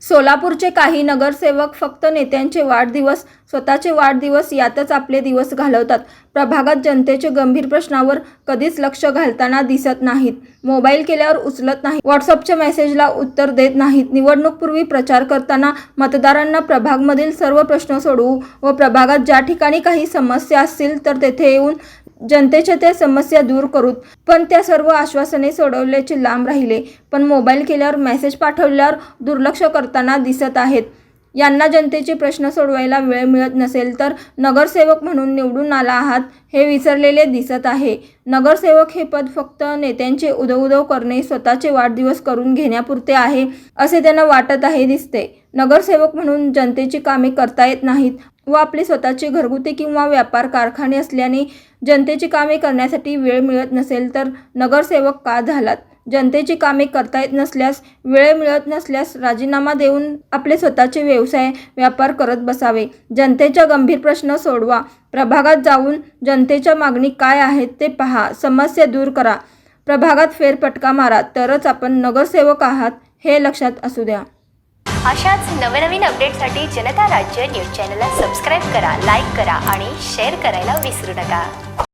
सोलापूरचे काही नगरसेवक फक्त नेत्यांचे वाढदिवस, स्वतःचे वाढदिवस यातच आपले दिवस घालवतात. प्रभागात जनतेचे गंभीर प्रश्नावर कधीच लक्ष घालताना दिसत नाहीत. मोबाईल केल्यावर उचलत नाहीत. व्हॉट्सअपच्या मेसेजला उत्तर देत नाहीत. निवडणूकपूर्वी प्रचार करताना मतदारांना प्रभागमधील सर्व प्रश्न सोडवू व प्रभागात ज्या ठिकाणी काही समस्या असतील तर तेथे येऊन जनतेच्या त्या समस्या दूर करूत. पण त्या सर्व आश्वासने सोडवल्याचे लांब राहिले. पण मोबाईल केल्यावर, मेसेज पाठवल्यावर दुर्लक्ष करताना दिसत आहेत. यांना जनतेचे प्रश्न सोडवायला वेळ मिळत नसेल तर नगरसेवक म्हणून निवडून आला आहात हे विसरलेले दिसत आहे. नगरसेवक हे पद फक्त नेत्यांचे उदो करणे, स्वतःचे वाढदिवस करून घेण्यापुरते आहे असे त्यांना वाटत आहे दिसते. नगरसेवक म्हणून जनतेची कामे करता येत नाहीत व आपले स्वतःचे घरगुती किंवा व्यापार कारखाने असल्याने जनतेची कामे करण्यासाठी वेळ मिळत नसेल तर नगरसेवक का झालात? जनतेची कामे करता येत नसल्यास, वेळ मिळत नसल्यास राजीनामा देऊन आपले स्वतःचे व्यवसाय, व्यापार करत बसावे. जनतेच्या गंभीर प्रश्न सोडवा. प्रभागात जाऊन जनतेच्या मागणी काय आहेत ते पहा. समस्या दूर करा. प्रभागात फेरफटका मारा. तरच आपण नगरसेवक आहात हे लक्षात असू द्या. अशाच नवनवीन अपडेटसाठी जनता राज्य न्यूज चॅनलला सबस्क्राईब करा, लाईक करा आणि शेअर करायला विसरू नका.